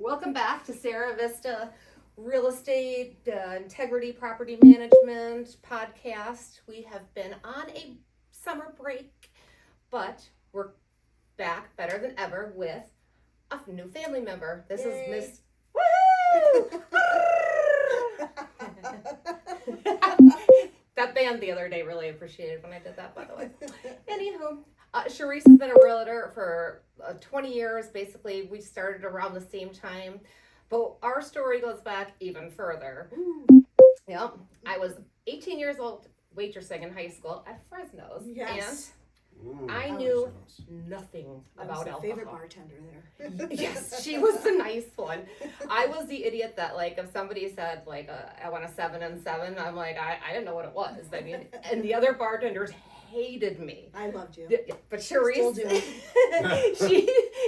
Welcome back to Sarah Vista Real Estate Integrity Property Management podcast. We have been on a summer break, but we're back better than ever with a new family member. This is Miss Woohoo! That band the other day really appreciated when I did that, by the way. Anywho, Charisse has been a realtor for 20 years. Basically, we started around the same time, but our story goes back even further. Yep, I was 18 years old, waitressing in high school at Fresno's. Yes. And I knew nothing about alcohol. Favorite bartender there. Yes, she was the nice one. I was the idiot that, like, if somebody said, like, I want a 7 and 7, I'm like, I didn't know what it was. I mean, and the other bartenders hated me. I loved you. But Charisse, Still do.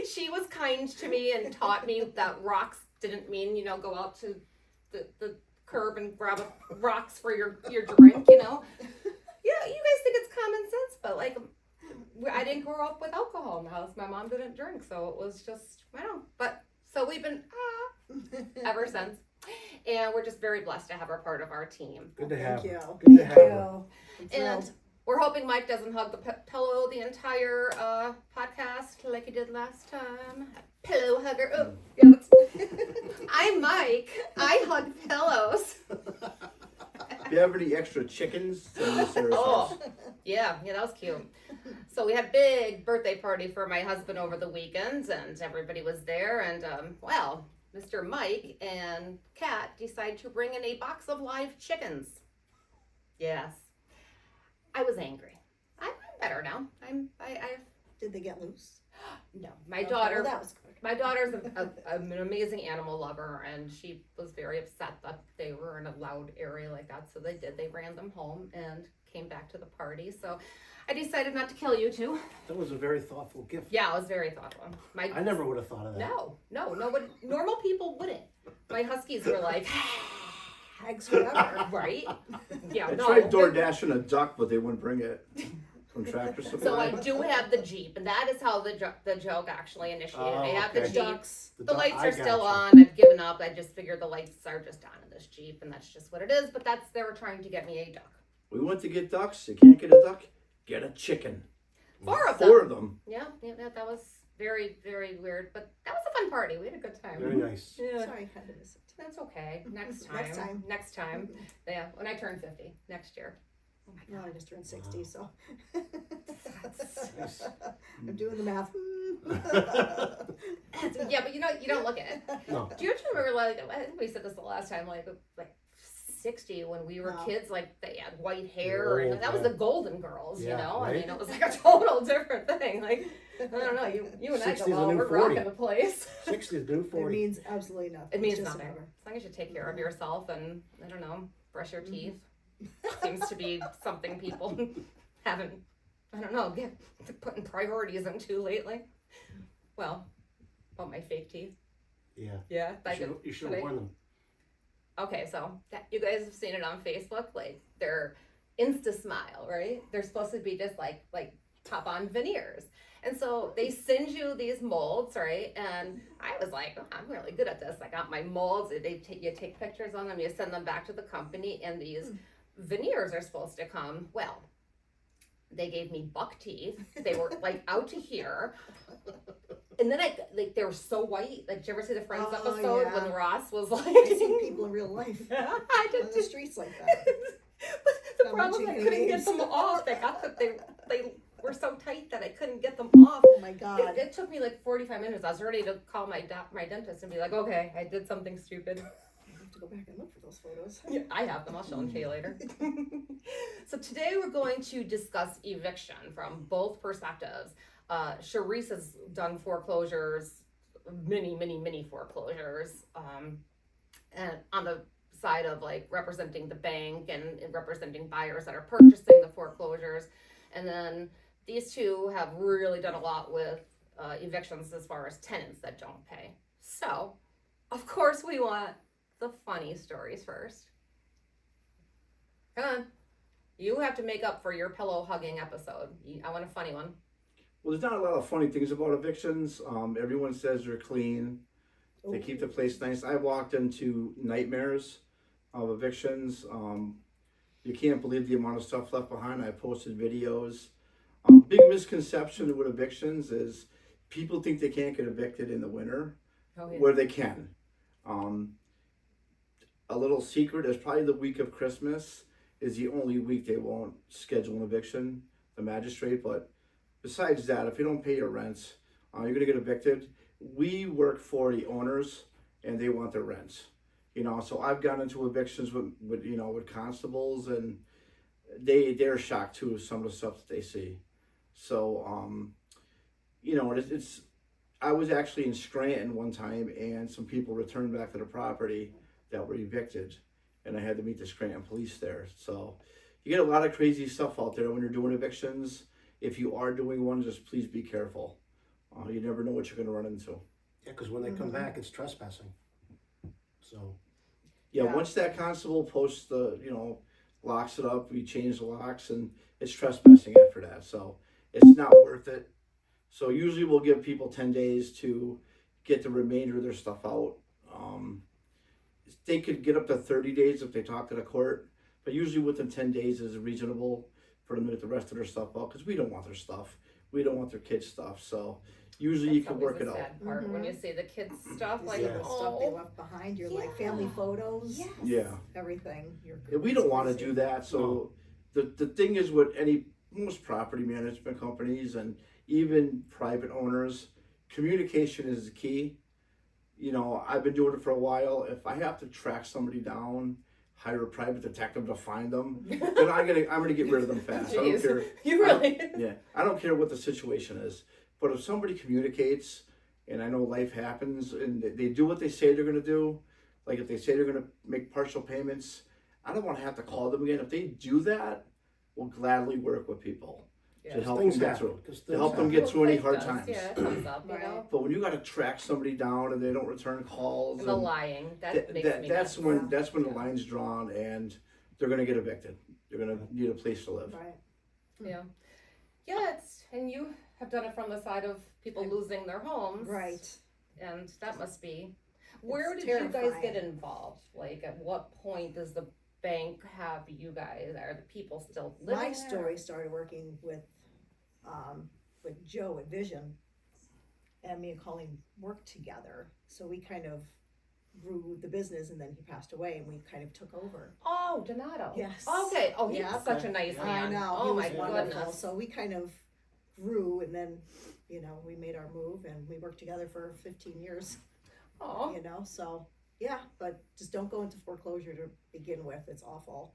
she was kind to me and taught me that rocks didn't mean, go out to the curb and grab rocks for your drink, Yeah, you guys think it's common sense, but, like, I didn't grow up with alcohol in the house. My mom didn't drink, so it was just, But, so we've been, ever since. And we're just very blessed to have her part of our team. Good to have Thank her. you. Good to have her. And we're hoping Mike doesn't hug the pillow the entire podcast like he did last time. Pillow hugger. Oh, yeah, I'm Mike. I hug pillows. Do you have any extra chickens? Yeah, that was cute. So we had a big birthday party for my husband over the weekends, and everybody was there. And Mr. Mike and Kat decided to bring in a box of live chickens. Yes, I was angry. I'm better now. Did they get loose? No, my daughter. Well, that was good. My daughter's an amazing animal lover, and she was very upset that they were in a loud area like that. So they did. They ran them home and came back to the party. So I decided not to kill you two. That was a very thoughtful gift. Yeah, it was very thoughtful. I never would have thought of that. No, normal people wouldn't. My huskies were like, Eggs forever. right? Yeah, I no. tried DoorDashing a duck, but they wouldn't bring it from Tractor Supply. So I do have the Jeep, and that is how the joke actually initiated. I have the okay. Jeep. Ducks. The lights I are still gotcha. on. I've given up. I just figured the lights are just on in this Jeep, and that's just what it is. But they were trying to get me a duck. We went to get ducks. You can't get a duck. Get a chicken. 4 of Four of them. Yeah, that was very, very weird. But that was a fun party. We had a good time. Very nice. Yeah. Sorry, I had to miss it. That's okay. Next time. Next time. Yeah, when I turn 50 next year. Oh my No, God. I just turned 60, so Nice. I'm doing the math. Yeah, but you don't look at it. No. Do you remember, like, I think we said this the last time, like 60 when we were Wow. kids, like they had white hair, and Old, that was yeah. the Golden Girls, Yeah, I right? mean, it was like a total different thing. Like, I don't know, you and I 60's go, a well, new we're 40. rocking the place. 60 is new It 40. means absolutely nothing. It means It's just a nothing. number. As long as you take care of yourself and, I don't know, brush your teeth. Seems to be something people haven't, I don't know, putting priorities into lately. Well, about my fake teeth. Yeah. Yeah. You should have worn them. Okay, so you guys have seen it on Facebook, like they're Insta Smile, right? They're supposed to be just like top on veneers. And so they send you these molds, right? And I was like, oh, I'm really good at this. I got my molds. You take pictures on them, you send them back to the company, and these veneers are supposed to come. Well, they gave me buck teeth. They were like out to here. And then they were so white. Like, did you ever see the Friends episode yeah. when Ross was like, I've seen people in real life I did on the too. streets like that. But the Not problem is I mentioning couldn't get names. them off. They were so tight that I couldn't get them off. Oh my God. It took me like 45 minutes. I was ready to call my dentist and be like, okay, I did something stupid. I have to go back and look for those photos. Yeah, I have them. I'll show them to you later. So today we're going to discuss eviction from both perspectives. Charisse has done foreclosures, many foreclosures, and on the side of like representing the bank and representing buyers that are purchasing the foreclosures. And then these two have really done a lot with evictions as far as tenants that don't pay. So, of course, we want the funny stories first. Come on. You have to make up for your pillow hugging episode. I want a funny one. Well, there's not a lot of funny things about evictions. Everyone says they're clean. They keep the place nice. I walked into nightmares of evictions. You can't believe the amount of stuff left behind. I posted videos. Big misconception with evictions is people think they can't get evicted in the winter, where they can. A little secret is probably the week of Christmas is the only week they won't schedule an eviction, the magistrate. But besides that, if you don't pay your rents, you're gonna get evicted. We work for the owners, and they want their rents. So I've gotten into evictions with constables, and they're shocked too with some of the stuff that they see. So it's I was actually in Scranton one time, and some people returned back to the property that were evicted, and I had to meet the Scranton police there. So you get a lot of crazy stuff out there when you're doing evictions. If you are doing one, just please be careful. You never know what you're going to run into. Yeah, because when they come back, it's trespassing. So. Yeah, once that constable posts locks it up, we change the locks, and it's trespassing after that. So it's not worth it. So usually we'll give people 10 days to get the remainder of their stuff out. They could get up to 30 days if they talk to the court, but usually within 10 days is reasonable for them to get the rest of their stuff out, because we don't want their stuff. We don't want their kids' stuff. So usually you can work it out. That's always the sad part when you see the kids' stuff, like, The stuff they left behind, your like family photos, Yeah. everything. We don't want to do that. So the thing is with most property management companies and even private owners, communication is the key. I've been doing it for a while. If I have to track somebody down, hire a private detective to find them, then I'm gonna get rid of them fast. I don't care. You really? I don't care what the situation is. But if somebody communicates, and I know life happens, and they do what they say they're gonna do, like if they say they're gonna make partial payments, I don't want to have to call them again. If they do that, we'll gladly work with people to help them get through. To help them get through any hard times. Yeah, it comes up, But when you got to track somebody down and they don't return calls, and the lying, that makes me that's mad. when the line's drawn, and they're gonna get evicted. They're gonna need a place to live. Right. Yeah, and you have done it from the side of people losing their homes, Right. And that must be. Where It's did you guys terrifying. get involved? Like, at what point does the bank have you guys? Are the people still living My there? story started working with Joe at Vision, and me and Colleen worked together. So we kind of grew the business, and then he passed away, and we kind of took over. Oh, Donato. Yes. Okay. Oh, he's Yeah. such a nice man. I know. Oh he my was wonderful. goodness. So we kind of grew, and then we made our move, and we worked together for 15 years. Oh. So yeah, but just don't go into foreclosure to begin with. It's awful.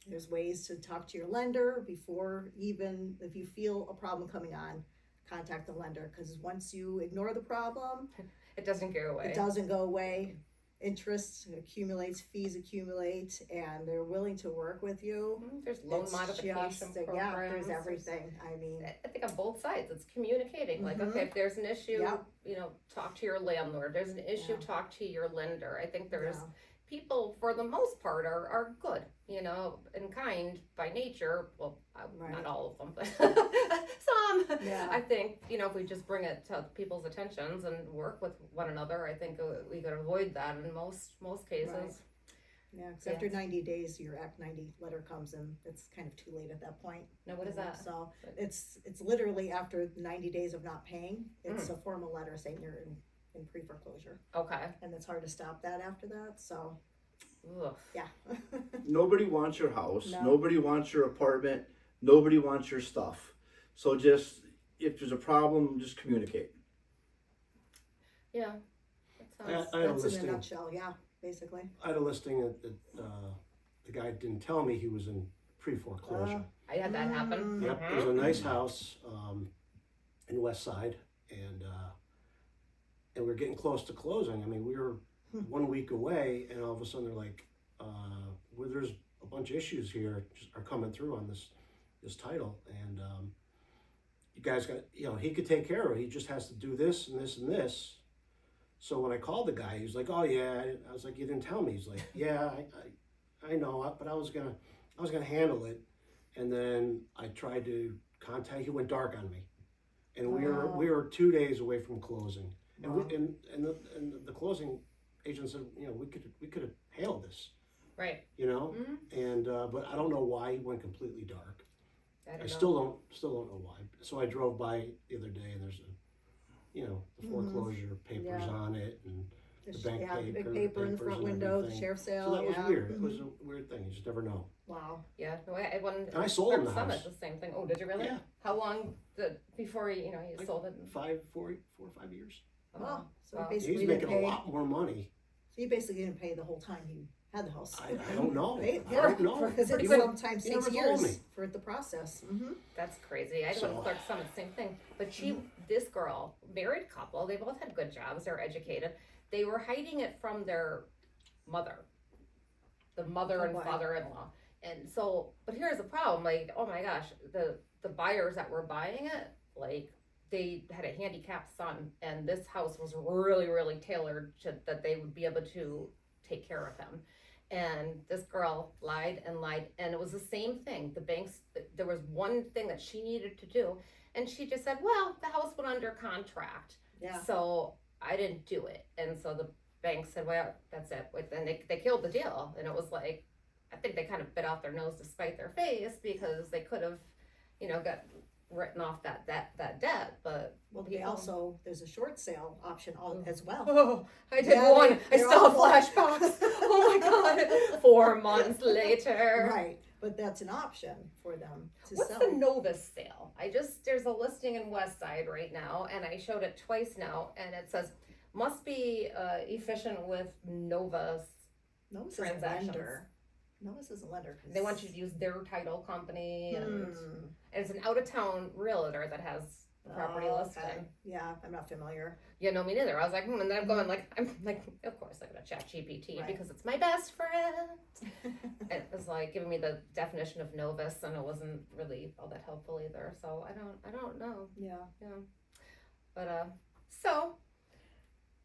There's ways to talk to your lender before, even if you feel a problem coming on, contact the lender, because once you ignore the problem, It doesn't go away. it doesn't go away. Interest accumulates, fees accumulate, and they're willing to work with you. There's loan It's modification just, programs. there's everything. I mean, I think on both sides, it's communicating. Like, okay, if there's an issue, Yep. Talk to your landlord. There's an issue, Yeah. talk to your lender. I think there's yeah. people, for the most part, are good, and kind by nature. Well, Right. not all of them, but some. Yeah. I think, if we just bring it to people's attentions and work with one another, I think we could avoid that in most cases. Right. Yeah, because after 90 days, your Act 90 letter comes in. It's kind of too late at that point. Now, what is that? So it's literally after 90 days of not paying. It's a formal letter saying you're in pre-foreclosure, Okay. and it's hard to stop that after that. So Ugh. yeah. Nobody wants your house. No. Nobody wants your apartment. Nobody wants your stuff. So just, if there's a problem, just communicate. Yeah. That sounds. I had a That's in a listing. nutshell. Yeah, basically. I had a listing that the guy didn't tell me he was in pre-foreclosure. I had that happen. Yep, it was a nice house in West Side, and we're getting close to closing. I mean, we were 1 week away, and all of a sudden they're like, well, there's a bunch of issues here are coming through on this title, and you guys got, he could take care of it. He just has to do this and this and this. So when I called the guy, he was like, oh yeah. I was like, you didn't tell me. He's like, yeah, I know, but I was gonna handle it. And then I tried to contact. He went dark on me, and we were 2 days away from closing. And Wow. and the closing agent said, you know, we could have hailed this, Right. you know, Mm-hmm. and but I don't know why it went completely dark. I I don't know. still don't know why. So I drove by the other day, and there's the foreclosure papers Yeah. on it, and The bank yeah, the big paper, paper in the papers front and window, the everything. sheriff's sale. so that was yeah. weird. It Mhm. was a weird thing. You just never know. Wow. Yeah, no, I won. And I sold him the Summit house. the same thing. Oh, did you really? Yeah. How long before you Like sold it? 4 or 5 years. Oh, so wow. basically He's you making didn't pay. a lot more money. So you basically didn't pay the whole time he had the house. I don't know. Right? I don't know. Because Pretty it's good. sometimes He 6 never told years me. for the process. Mm-hmm. That's crazy. I So- went to Clark Summit, same thing. But this girl, married couple, they both had good jobs. They're educated. They were hiding it from their mother, the mother Oh, and boy. father-in-law. And so, but here's the problem. Like, oh my gosh, the buyers that were buying it, like, they had a handicapped son, and this house was really, really tailored to that they would be able to take care of him. And this girl lied and lied, and it was the same thing. The banks, there was one thing that she needed to do, and she just said, "Well, the house went under contract, Yeah. so I didn't do it." And so the bank said, "Well, that's it." And they killed the deal, and it was like, I think they kind of bit off their nose to spite their face because they could have, got written off that debt, but Well, they people- also there's a short sale option as well. oh, I did Yeah, one. I they're still have awful. flashbacks. Oh my god! 4 months later. Right, but that's an option for them to What's sell. the Novus sale? There's a listing in West Side right now, and I showed it twice now, and it says must be efficient with Novus. Novus is a transactions. lender. Novus is a lender. 'Cause- They want you to use their title company, and Hmm. it's an out of town realtor that has the property Oh, listed. okay. Yeah, I'm not familiar. Yeah, no, me neither. I was like, and then I'm going like, of course I'm gonna chat GPT Right. because it's my best friend. It was like giving me the definition of Novus, and it wasn't really all that helpful either. So I don't know. Yeah. But so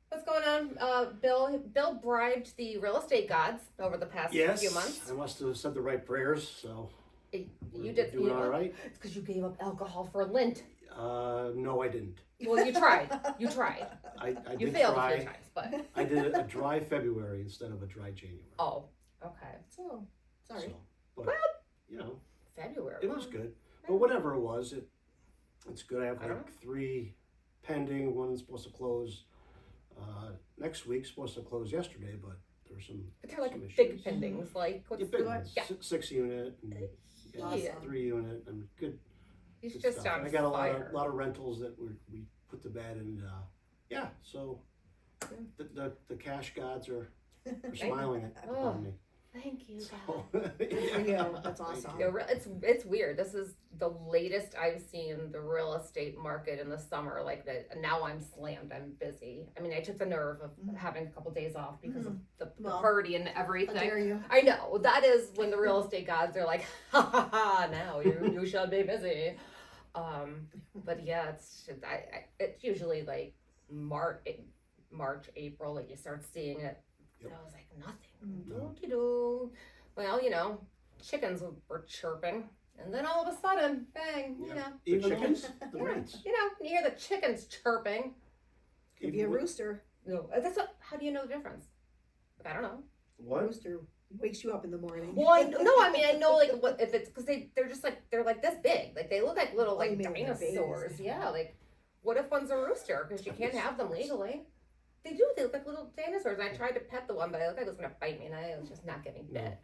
what's going on? Bill bribed the real estate gods over the past Yes, few months. I must have said the right prayers, so You we're did doing all right. It's because you gave up alcohol for Lent. No, I didn't. Well, you tried. You tried. I You did failed a try. few times, but I did a dry February instead of a dry January. oh, okay. So sorry. So, but Well, you know, February. it was good. But whatever it was, it's good. I have I don't like 3 pending. One's supposed to close next week. Supposed to close yesterday, but there's some. But they're like some big issues. pendings. Like what's Yeah, big the ones. yeah? 6 unit and Yeah. 3 unit and good. He's good just stuff. on And I got fire. a lot of rentals that we put to bed, and yeah, so the cash gods are smiling upon me. Thank you, So, God. Good for you. That's Thank awesome. you. Yeah, it's weird. This is the latest I've seen the real estate market in the summer. Like that. Now I'm slammed. I'm busy. I mean, I took the nerve of Mhm. having a couple days off because of the Well, party and How everything. dare you? I know that is when the real estate gods are like, ha ha ha! Now you shall be busy. But yeah, it's usually like March, April, like you start seeing it. Yep. And I was like, nothing. Mhm. Doo-doo-doo. Well, chickens were chirping, and then all of a sudden, bang! Yeah. You Even chickens, know, the yeah, rates. you hear the chickens chirping. Could be a rooster. No, how do you know the difference? Like, I don't know. What? Rooster wakes you up in the morning. Well, I know like what if it's because they're like this big, like they look like little Oh, you like mean when they're dinosaurs. babies. Yeah, like what if one's a rooster because you can't have them legally? They do. They look like little dinosaurs. And I tried to pet the one, but I looked like it was gonna bite me, and I was just not getting bit.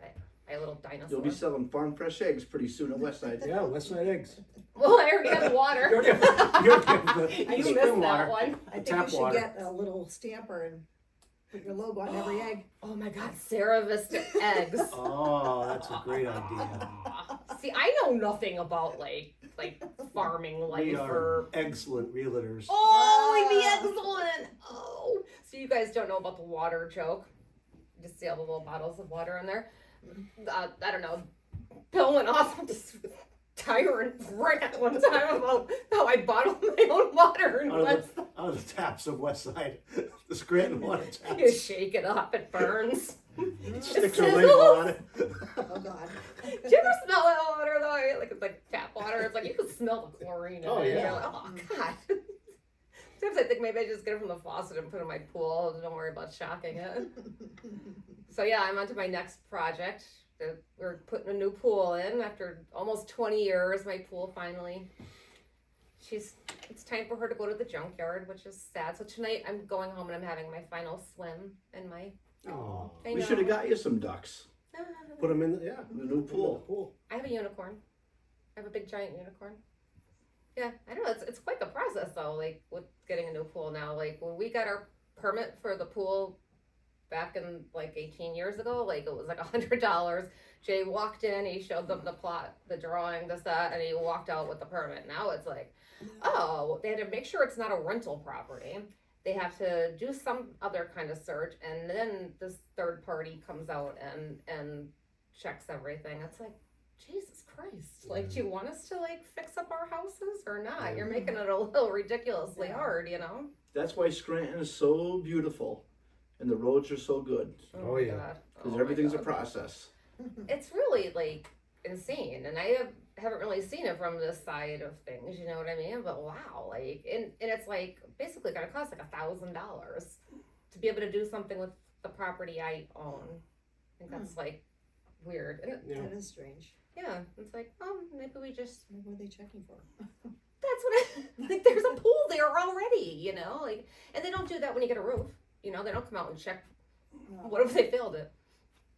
I little dinosaur. You'll be selling farm fresh eggs pretty soon at Westside. Yeah, Westside eggs. Well, I already have water. You already have- you already have the You spring missed water. that one. I think tap you should water. get a little stamper and put your logo on every egg. Oh my God, Sarah Vista eggs. Oh, that's a great idea. See, I know nothing about like farming life We are or. excellent realtors. Oh, we'd be excellent. Oh, so you guys don't know about the water joke? You just see all the little bottles of water in there. I don't know. Bill went off on this tyrant rant one time about how I bottled my own water and Out of the taps of Westside, the Scranton water you taps. shake it up, it burns. Sticks a sizzles. label on it. Oh God. Do you ever smell that water though? Like it's like tap water. It's like you can smell the chlorine in Oh, it. yeah. You're like, oh God. Sometimes I think maybe I just get it from the faucet and put it in my pool. Don't worry about shocking it. So yeah, I'm on to my next project. We're putting a new pool in after almost 20 years. My pool finally. It's time for her to go to the junkyard, which is sad. So tonight I'm going home and I'm having my final swim in my. Oh, I We know. should have got you some ducks. put them in the The new pool. Pool. I have a unicorn. I have a big giant unicorn. Yeah, I don't know. It's quite the process though. Like with getting a new pool now. Like when we got our permit for the pool back in like 18 years ago, like it was like $100. Jay walked in, he showed them the plot, the drawing, this, that, and he walked out with the permit. Now it's like, oh, they had to make sure it's not a rental property. They have to do some other kind of search, and then this third party comes out and checks everything. It's like, Jesus Christ. Like, do you want us to like fix up our houses or not? You're making it a little ridiculously hard, you know? That's why Scranton is so beautiful and the roads are so good. Oh, my yeah. God. Because Oh, my everything's a God. process. It's really like insane, and I haven't really seen it from this side of things, you know what I mean? But wow, like, and it's like basically gonna cost like $1,000 to be able to do something with the property I own. I think that's like weird. And Yeah. That is strange. yeah, it's like, oh, maybe we just What were they checking for? that's what I like. There's a pool there already, you know, like, and they don't do that when you get a roof. You know, they don't come out and check. No. What if they failed it?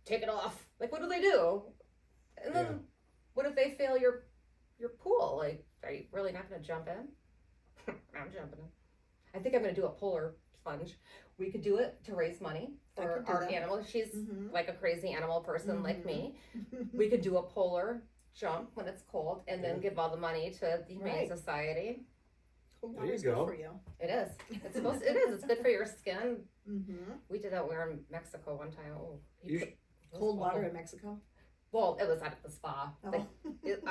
Take it off. Like, what do they do? And then, Yeah. what if they fail your pool? Like, are you really not going to jump in? I'm jumping in. I think I'm going to do a polar plunge. We could do it to raise money I for could do our that. animal. She's Mhm. like a crazy animal person like Mhm. me. We could do a polar jump when it's cold and then give all the money to the Humane Right. Society. Cold There you water's good go. for you. It is. It's supposed. It is. It's good for your skin. Mm-hmm. We did that when we were in Mexico one time. Oh, You it was Cold water awful. in Mexico. Well, it was at the spa. Oh. It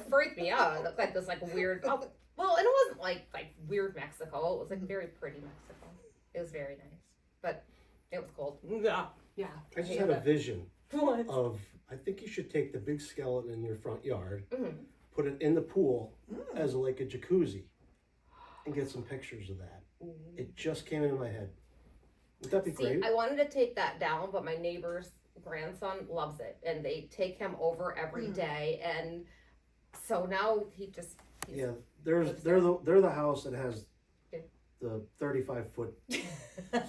freaked me out. It looked like this like weird. Oh, well, and it wasn't like weird Mexico. It was like very pretty Mexico. It was very nice, but it was cold. Yeah, yeah. I just hated had a it. vision What? of, I think you should take the big skeleton in your front yard, Mhm. put it in the pool as like a jacuzzi, and get some pictures of that. It just came into my head. Would that be See, great? I wanted to take that down, but my neighbor's grandson loves it, and they take him over every day, and so now he's Yeah, they're the house that has Yeah. the 35-foot See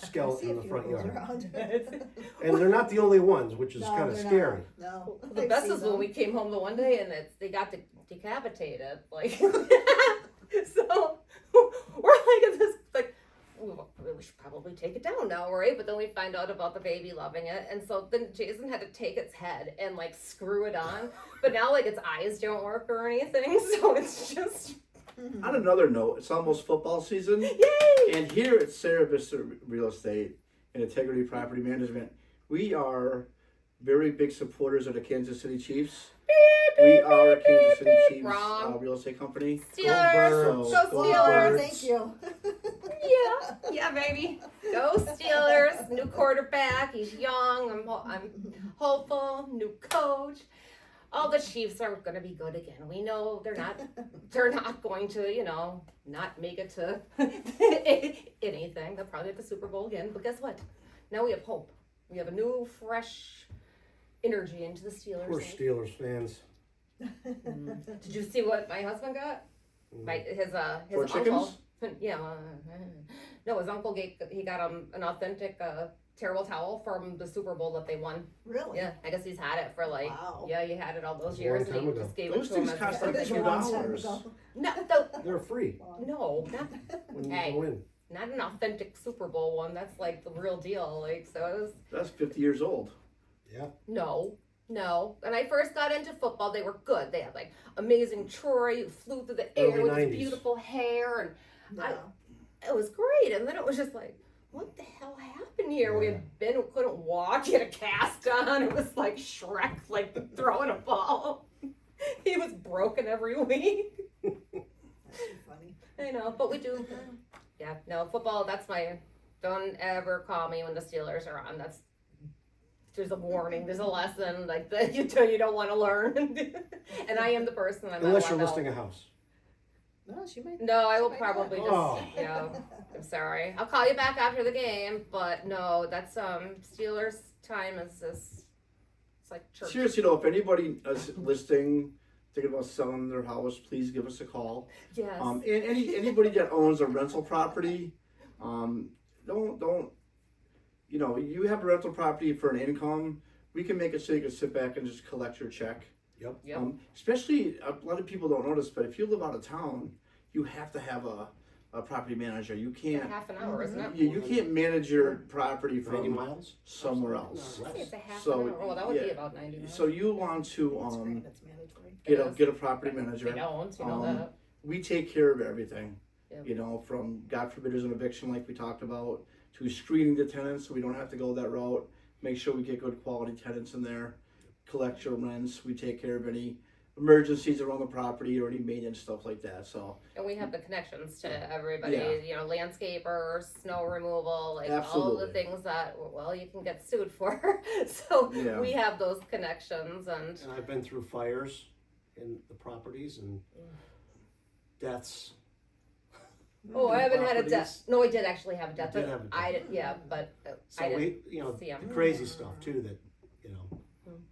skeleton in if the you front goes yard, around. and they're not the only ones, which is No, kind of they're scary. not. No. The I've best seen is when them. we came home the one day and they got decapitated. Like, so we're like at this, like, we should probably take it down now, right? But then we find out about the baby loving it. And so then Jason had to take its head and like screw it on. But now like its eyes don't work or anything. So it's just, On another note, it's almost football season. yay! And here at Sarah Vista Real Estate and Integrity Property Management, we are very big supporters of the Kansas City Chiefs. We are a Kansas City Chiefs Wrong. real estate company. Steelers! Birds. Go Go Steelers! Birds. Thank you. Yeah, baby. Go Steelers. New quarterback. He's young. I'm hopeful. New coach. All the Chiefs are going to be good again. We know they're not going to, you know, not make it to anything. They'll probably get the Super Bowl again. But guess what? Now we have hope. We have a new, fresh energy into the Steelers. Poor Steelers fans. Did you see what my husband got? His Four uncle. chickens? Yeah. No, his uncle he got an authentic terrible towel from the Super Bowl that they won. Really? Yeah, I guess he's had it for like Wow. yeah, he had it all those That's a years, long and he time just gave Those it to him things as cost a like That was a gift. long time $2. ago. No, They're free no, not when Hey. you go in. not an authentic Super Bowl one. That's like the real deal. Like so, it was That's 50 years old. Yeah. no. When I first got into football, they were good. They had like amazing Troy who flew through the air Early with 90s. his beautiful hair, and No. it was great. And then it was just like, what the hell happened here? We had been, couldn't walk. He had a cast on. It was like Shrek, like throwing a ball. He was broken every week. That's too funny. I know, but we do. Yeah, no, football, that's my, don't ever call me when the Steelers are on. There's a warning, there's a lesson, like that you don't want to learn. And I am the person, I'm Unless not you're allowed. listing a house. No, she might. No, I will she might not. probably just, Oh. yeah, I'm sorry. I'll call you back after the game, but no, that's, Steelers time is this, it's like church. Seriously though, if anybody is listing, thinking about selling their house, please give us a call. Yes. And anybody that owns a rental property, don't, you know, you have a rental property for an income, we can make it so you can sit back and just collect your check. Yep. Yep. Especially, a lot of people don't notice, but if you live out of town, you have to have a property manager. You can't, Half an hour, isn't it? you can't manage your property 90 from miles? somewhere No, else. I think it's a half So, an hour. Well, that would be yeah. about 90 minutes. So you want to, That's great, that's mandatory. get a property manager. They don't, you know Um, that. We take care of everything, Yep. you know, from God forbid there's an eviction like we talked about, to screening the tenants so we don't have to go that route. Make sure we get good quality tenants in there, collect your rents. We take care of any emergencies around the property or any maintenance stuff like that. So And we have the connections to everybody, Yeah. you know, landscapers, snow removal, like all Absolutely. the things that, well, you can get sued for. So Yeah. we have those connections and And I've been through fires in the properties and deaths. oh, I haven't had a Properties. death. No, I did actually have a death, You did but have a death. I did, yeah, but I So didn't we, you know, see 'em. the crazy stuff too that, you know,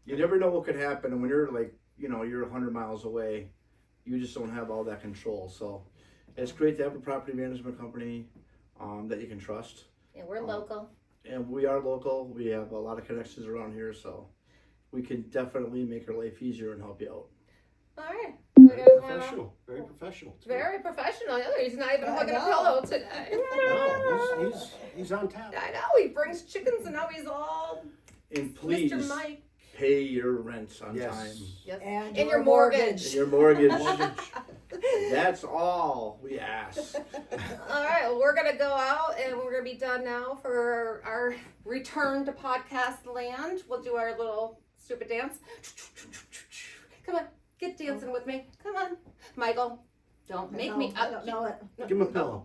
you never know what could happen. And when you're like, you know, you're 100 miles away, you just don't have all that control. So it's great to have a property management company that you can trust. Yeah, we're local. And we are local. We have a lot of connections around here, so we can definitely make your life easier and help you out. All right. You very guys wanna- professional. Very professional. too. Very professional. Yeah, he's not even I hugging a know. pillow today. No, he's on tap. I know, he brings chickens and now he's all And please Mr. Mike. pay your rents on Yes. time. Yes. And And your mortgage. And your mortgage. Mortgage. That's all we ask. All right, well, we're gonna go out and we're gonna be done now for our return to podcast land. We'll do our little stupid dance. Come on, get dancing with me. Come on, Michael. Don't make me I up. don't know it. Give him a pillow.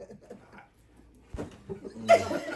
Mm.